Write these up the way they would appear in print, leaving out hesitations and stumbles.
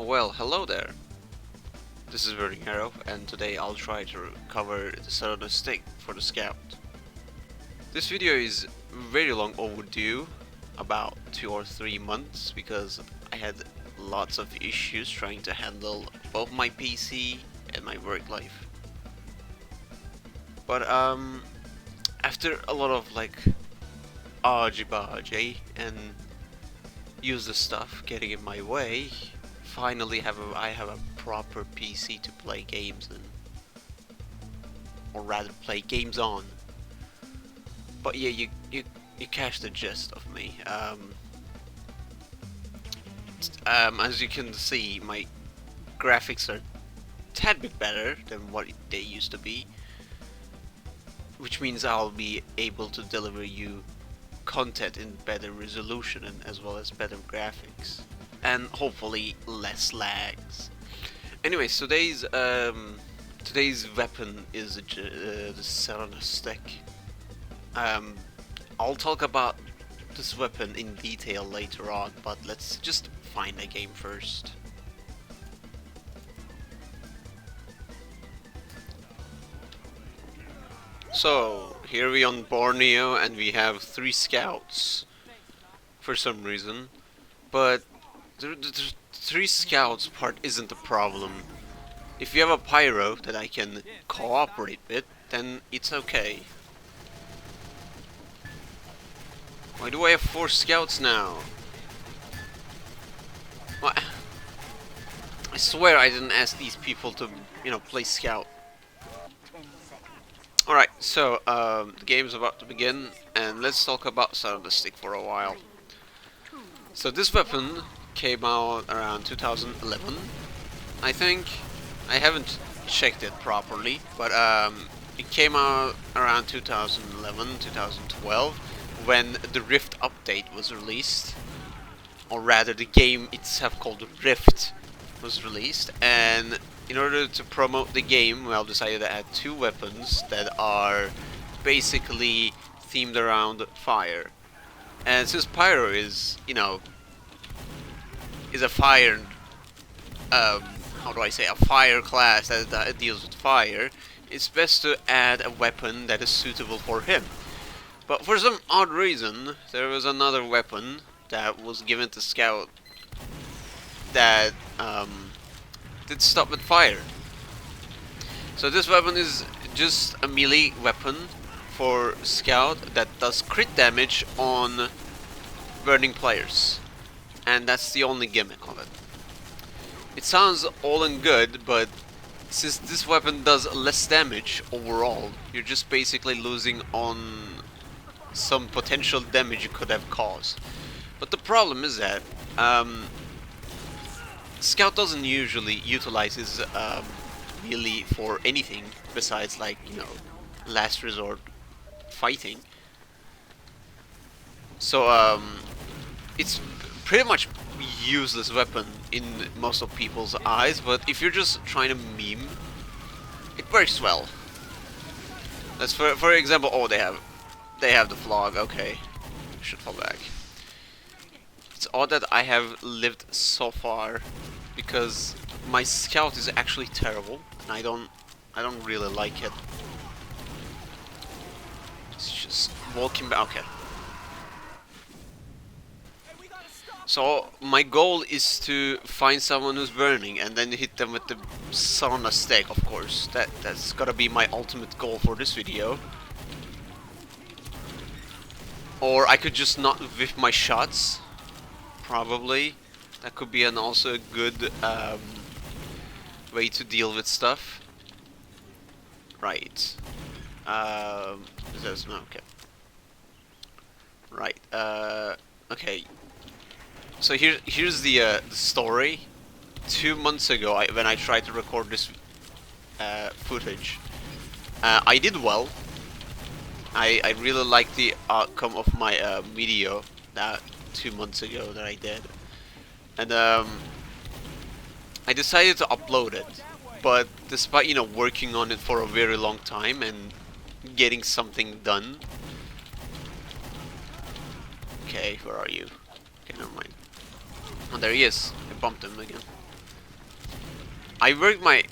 Oh well, hello there. This is Burning Arrow, and today I'll try to cover the Southern Stick for the Scout. This video is very long overdue, about 2 or 3 months, because I had lots of issues trying to handle both my PC and my work life. But after a lot of argy-bargy and useless stuff getting in my way, finally I have a proper PC to play games in, or rather play games on. But yeah, you catch the gist of me. As you can see, my graphics are a tad bit better than what they used to be, which means I'll be able to deliver you content in better resolution and as well as better graphics, and hopefully less lags. Anyways, today's weapon is the Serana stick. I'll talk about this weapon in detail later on, but let's just find a game first. So, here we on Borneo, and we have 3 scouts for some reason, but the 3 scouts part isn't the problem. If you have a pyro that I can cooperate with, then it's okay. Why do I have 4 scouts now? What? I swear I didn't ask these people to, play scout. Alright, so the game's about to begin, and let's talk about Southern Stick for a while. So this weapon came out around 2011, I think. I haven't checked it properly, but it came out around 2011, 2012, when the Rift update was released, or rather the game itself called Rift was released, and in order to promote the game, we decided to add 2 weapons that are basically themed around fire. And since Pyro is, is a fire, how do I say, a fire class that deals with fire, it's best to add a weapon that is suitable for him. But for some odd reason, there was another weapon that was given to Scout that did stop with fire. So this weapon is just a melee weapon for Scout that does crit damage on burning players, and that's the only gimmick of it. It sounds all and good, but since this weapon does less damage overall, you're just basically losing on some potential damage you could have caused. But the problem is that Scout doesn't usually utilize his melee for anything besides, last resort fighting. So it's pretty much useless weapon in most of people's eyes, but if you're just trying to meme, it works well. That's for example. Oh, they have the flog. Okay, should fall back. It's odd that I have lived so far, because my scout is actually terrible, and I don't really like it. It's just walking back. Okay. So my goal is to find someone who's burning and then hit them with the sauna stick, of course. That's gotta be my ultimate goal for this video. Or I could just not whiff my shots. Probably. That could be also a good way to deal with stuff. Right. There's no, okay. Right. Okay. So here's the story. 2 months ago, when I tried to record this footage, I did well. I really liked the outcome of my video that 2 months ago that I did, and I decided to upload it. But despite working on it for a very long time and getting something done. Okay, where are you? Okay, never mind. Oh, there he is. I bumped him again. I worked my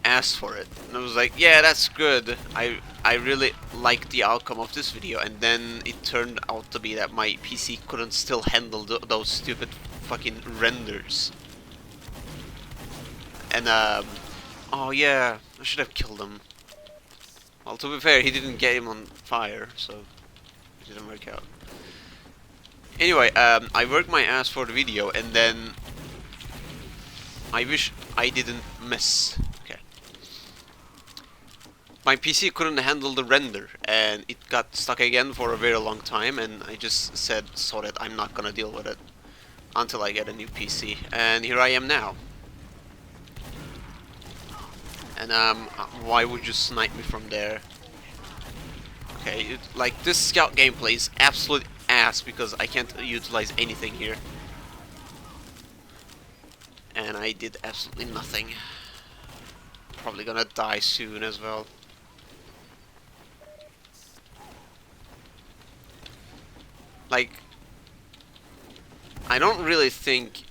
ass for it, and I was like, yeah, that's good. I really like the outcome of this video, and then it turned out to be that my PC couldn't still handle those stupid fucking renders. And oh yeah, I should have killed him. Well, to be fair, he didn't get him on fire, so it didn't work out. Anyway, I worked my ass for the video, and then I wish I didn't miss. Okay. My PC couldn't handle the render, and it got stuck again for a very long time, and I just said, so that I'm not gonna deal with it until I get a new PC. And here I am now. And why would you snipe me from there? Okay, like this scout gameplay is absolute ass because I can't utilize anything here. And I did absolutely nothing. Probably gonna die soon as well. Like, I don't really think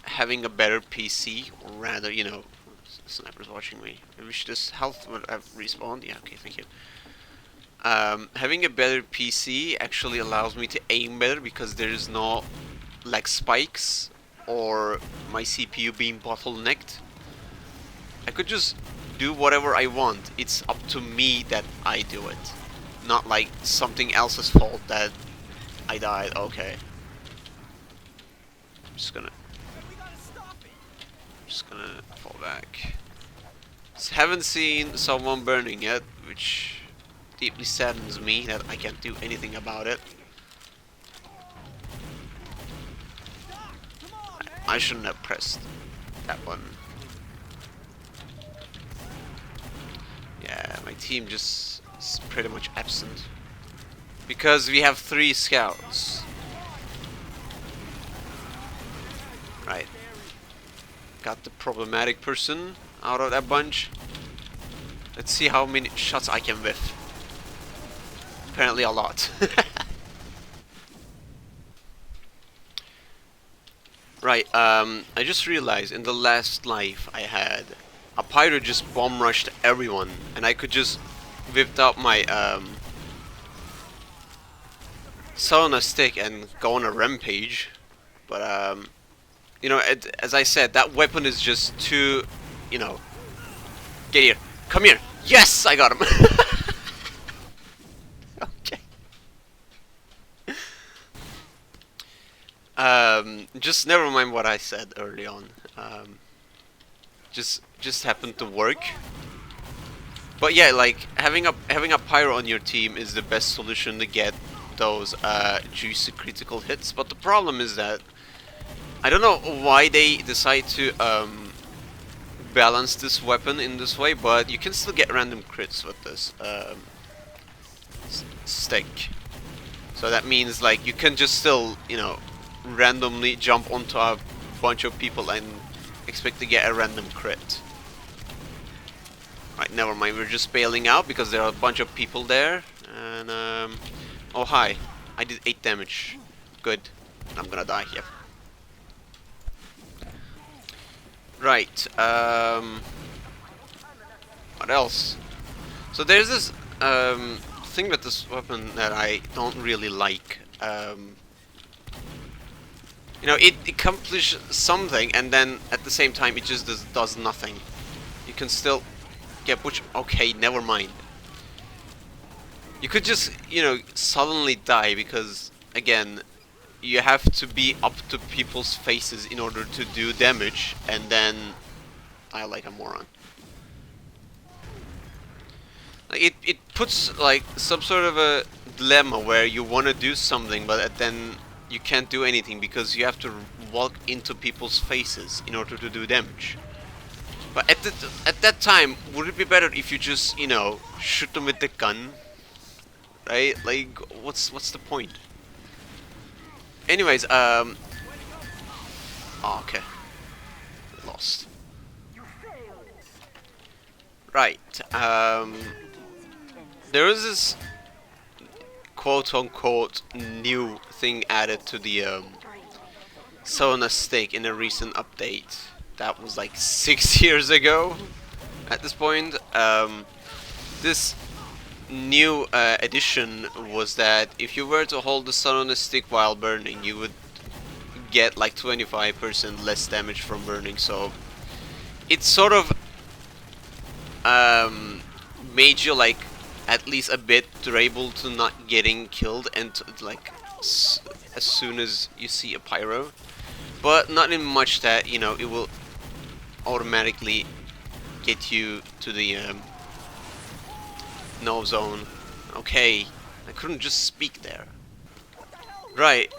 having a better PC, or rather, you know, sniper's watching me. I wish this health would have respawned. Yeah, okay, thank you. Having a better PC actually allows me to aim better because there is no lag spikes or my CPU being bottlenecked. I could just do whatever I want. It's up to me that I do it, not like something else's fault that I died. Okay, I'm just gonna fall back. Haven't seen someone burning yet, which deeply saddens me that I can't do anything about it. I shouldn't have pressed that button. Yeah, my team just is pretty much absent. Because we have 3 scouts. Right. Got the problematic person out of that bunch. Let's see how many shots I can whiff. Apparently a lot. Right, I just realized in the last life I had, a pirate just bomb rushed everyone, and I could just whip out my saw on a stick and go on a rampage. But you know, as I said, that weapon is just too, you know. Get here, come here. Yes, I got him. Okay. Just never mind what I said early on. Just happened to work. But yeah, like having a pyro on your team is the best solution to get those juicy critical hits. But the problem is that I don't know why they decide to balance this weapon in this way, but you can still get random crits with this stick. So that means like you can just still, you know, randomly jump onto a bunch of people and expect to get a random crit. Right, never mind, we're just bailing out because there are a bunch of people there. And oh hi, I did 8 damage. Good. I'm gonna die here. Right, what else? So there's this thing with this weapon that I don't really like. You know, it accomplishes something, and then at the same time it just does nothing. You can still get which. Okay, never mind. You could just, you know, suddenly die because, again, you have to be up to people's faces in order to do damage, and then I like a moron. Like it puts like some sort of a dilemma where you want to do something, but then you can't do anything because you have to walk into people's faces in order to do damage. But at that time, would it be better if you just, you know, shoot them with the gun? Right? Like, what's the point? Anyways, oh, okay. Lost. Right, there is this quote-unquote new thing added to the Sona stake in a recent update. that was like 6 years ago at this point. This new addition was that if you were to hold the sun on a stick while burning, you would get like 25% less damage from burning. So it sort of made you like at least a bit durable to not getting killed and like as soon as you see a pyro, but not in much that it will automatically get you to the no zone. Okay, I couldn't just speak there. Right,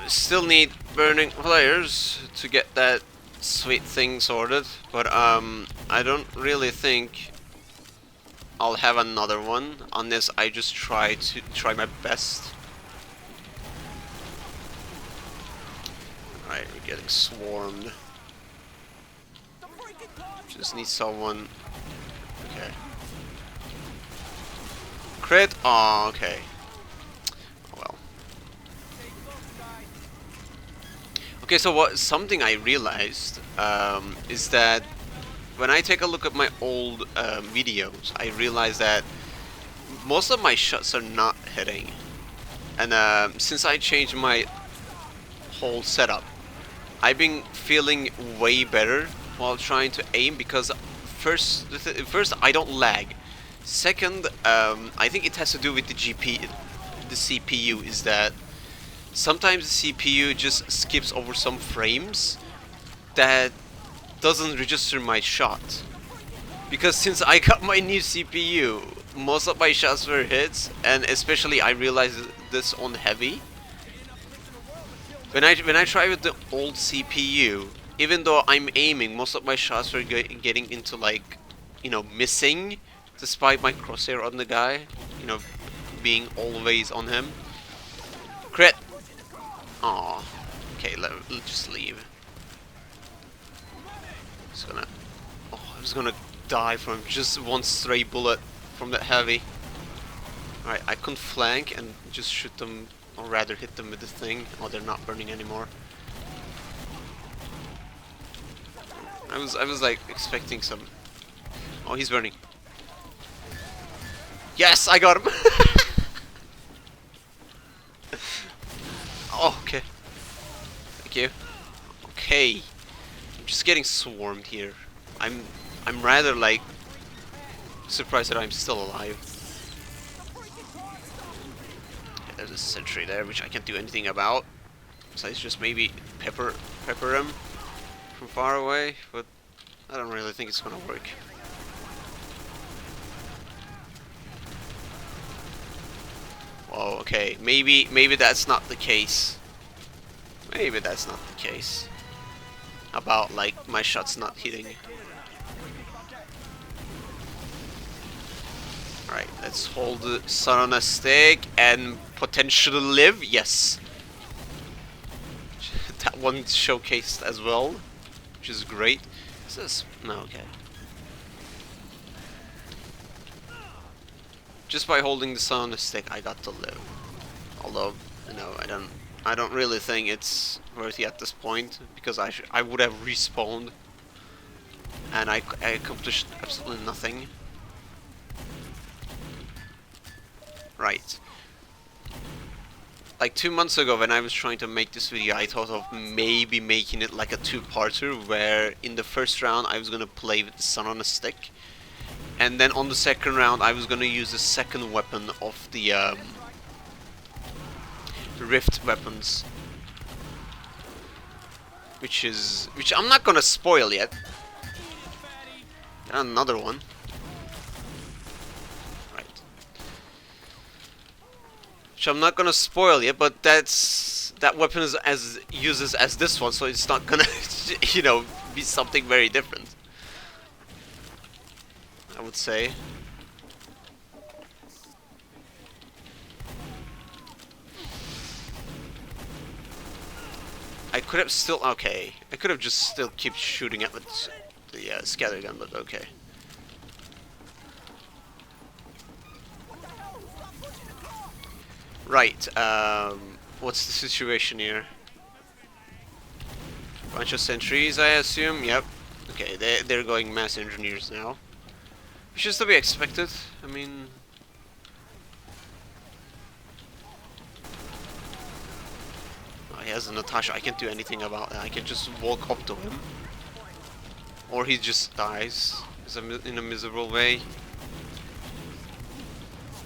still need burning players to get that sweet thing sorted, but I don't really think I'll have another one unless I just try my best. Alright, we're getting swarmed. Just need someone. Okay. Crit? Oh, okay. Well. Okay, so something I realized is that when I take a look at my old videos, I realize that most of my shots are not hitting. And since I changed my whole setup, I've been feeling way better while trying to aim because first I don't lag. Second, I think it has to do with the CPU is that sometimes the CPU just skips over some frames that doesn't register my shot. Because since I got my new CPU, most of my shots were hits, and especially I realized this on heavy. When I try with the old CPU, even though I'm aiming, most of my shots were getting into like, missing, despite my crosshair on the guy, being always on him. Crit. Aw. Okay, let's just leave. I was gonna die from just one stray bullet from that heavy. Alright, I can flank and just shoot them, or rather hit them with the thing. Oh, they're not burning anymore. I was like expecting some. Oh, he's burning. Yes, I got him. Oh, okay. Thank you. Okay. I'm just getting swarmed here. I'm rather like surprised that I'm still alive. Okay, there's a sentry there which I can't do anything about. Besides just maybe pepper him from far away, but I don't really think it's gonna work. Whoa, okay, maybe that's not the case. Maybe that's not the case. About like my shots not hitting. Alright, let's hold the sun on a stick and potentially live. Yes. That one showcased as well, which is great. Is this? No, okay. Just by holding the sun on the stick, I got to live. Although, I don't really think it's worthy at this point because I would have respawned, and I accomplished absolutely nothing. Right. Like 2 months ago when I was trying to make this video, I thought of maybe making it like a two-parter where in the first round I was gonna play with the sun on a stick, and then on the second round I was gonna use the second weapon of the rift weapons, which I'm not gonna spoil yet. Another one. Which I'm not gonna spoil yet, but that weapon is as uses as this one, so it's not gonna, be something very different, I would say. I could have still okay. I could have just still keep shooting at the scatter gun, but okay. Right, what's the situation here? Bunch of sentries, I assume? Yep. Okay, they're going mass engineers now. Which is to be expected. I mean... Oh, he has a Natasha. I can't do anything about that. I can just walk up to him. Or he just dies in a miserable way.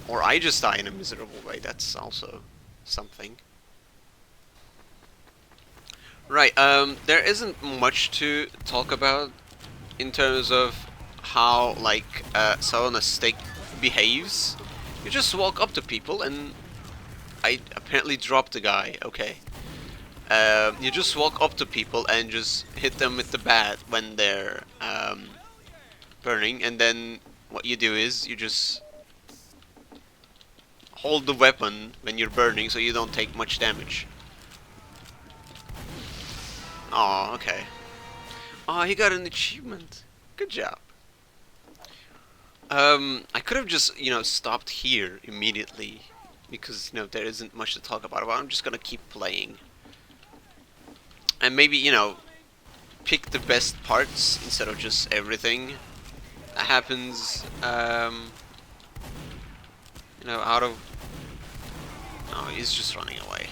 Or I just die in a miserable way. That's also something. Right, there isn't much to talk about in terms of how, like, Salon Stick behaves. You just walk up to people and I apparently dropped the guy, okay. You just walk up to people and just hit them with the bat when they're burning, and then what you do is you just hold the weapon when you're burning so you don't take much damage. Oh, okay. Oh, he got an achievement. Good job. I could have just, you know, stopped here immediately because, you know, there isn't much to talk about. But I'm just gonna keep playing. And maybe, you know, pick the best parts instead of just everything. That happens, you know, out of... Oh, he's just running away.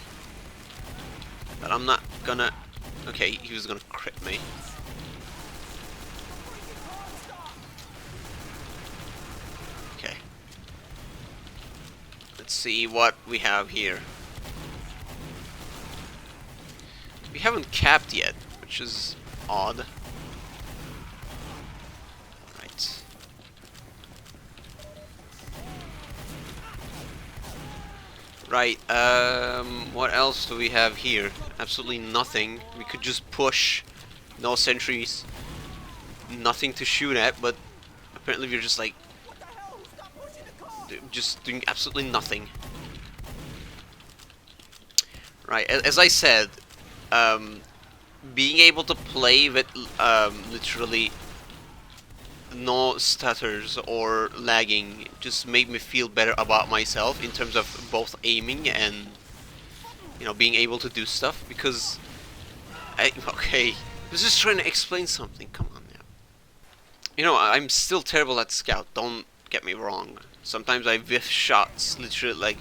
But I'm not gonna... Okay, he was gonna crit me. Okay. Let's see what we have here. We haven't capped yet, which is odd. Right. Right, what else do we have here? Absolutely nothing. We could just push. No sentries. Nothing to shoot at, but apparently we're just like... just doing absolutely nothing. Right, as I said, being able to play with literally no stutters or lagging just made me feel better about myself in terms of both aiming and, you know, being able to do stuff, because okay, I was just trying to explain something. Come on now. You know, I'm still terrible at scout, don't get me wrong. Sometimes I whiff shots, literally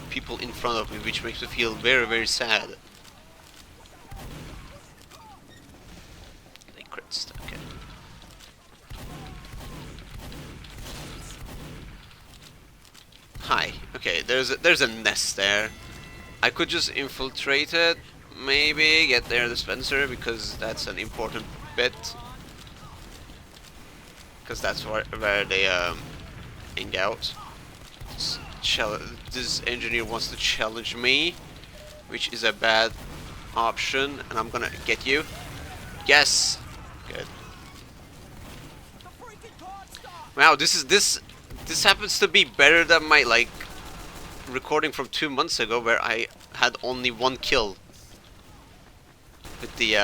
people in front of me, which makes me feel very, very sad. They crits, okay. Hi. Okay, there's a nest there. I could just infiltrate it, maybe get their dispenser, because that's an important bit. Because that's where they hang out. This engineer wants to challenge me, which is a bad option, and I'm gonna get you. Yes. Good. Wow, this happens to be better than my, like, recording from 2 months ago, where I had only 1 kill with the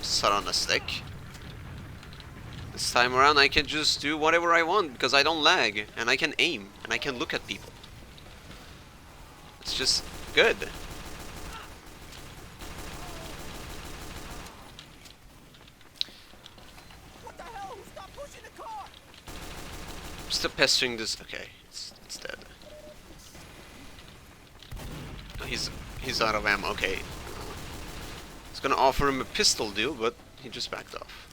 Sarana stick. This time around I can just do whatever I want because I don't lag, and I can aim, and I can look at people. It's just good. What the hell? Stop pushing the car! I'm still pestering this. Okay, it's dead. Oh, he's out of ammo. Okay. I was gonna offer him a pistol deal, but he just backed off.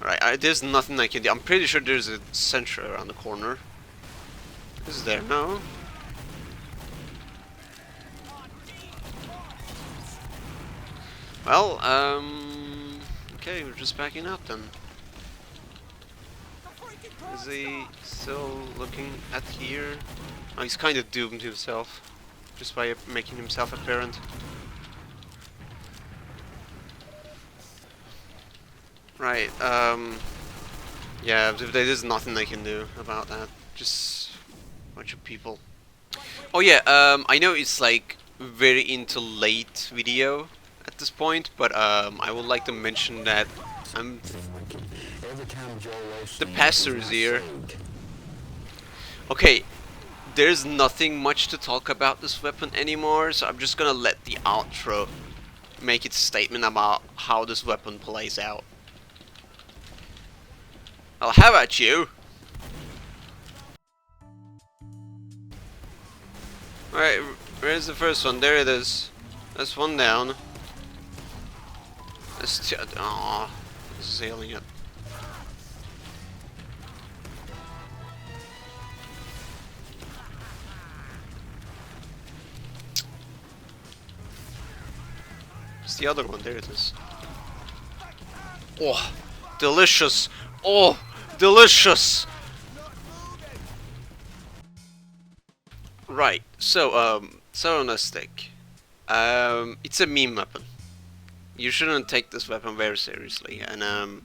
Alright, there's nothing I can do. I'm pretty sure there's a sentry around the corner. Is there? No? Well, okay, we're just backing up then. Is he still looking at here? Oh, he's kind of doomed himself, just by making himself apparent. Right, yeah, there is nothing I can do about that. Just a bunch of people. Oh yeah, I know it's like very into late video at this point, but I would like to mention that the pastor is here. Okay, there's nothing much to talk about this weapon anymore, so I'm just gonna let the outro make its statement about how this weapon plays out. Well, how about you? Alright, where's the first one? There it is. That's one down. That's two. Aww. This is ailing it. It's the other one. There it is. Oh, delicious. Oh, delicious. Right. So, Stick. It's a meme weapon. You shouldn't take this weapon very seriously, and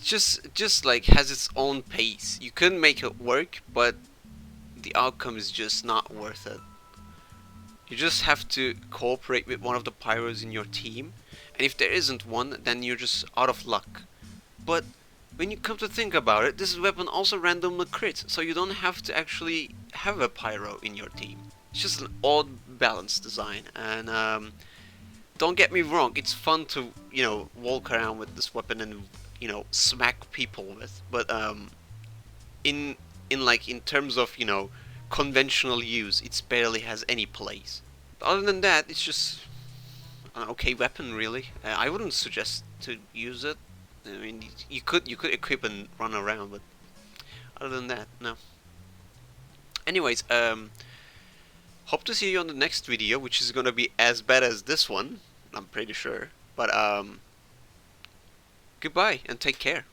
just like has its own pace. You could make it work, but the outcome is just not worth it. You just have to cooperate with one of the pyros in your team, and if there isn't one, then you're just out of luck. But when you come to think about it, this weapon also randomly crits, so you don't have to actually have a pyro in your team. It's just an odd balance design, and don't get me wrong, it's fun to, you know, walk around with this weapon and, you know, smack people with, but in in terms of, you know, conventional use, it barely has any place. But other than that, it's just an okay weapon, really. I wouldn't suggest to use it. I mean, you could equip and run around, but other than that, no. Anyways, hope to see you on the next video, which is gonna be as bad as this one, I'm pretty sure. But goodbye and take care.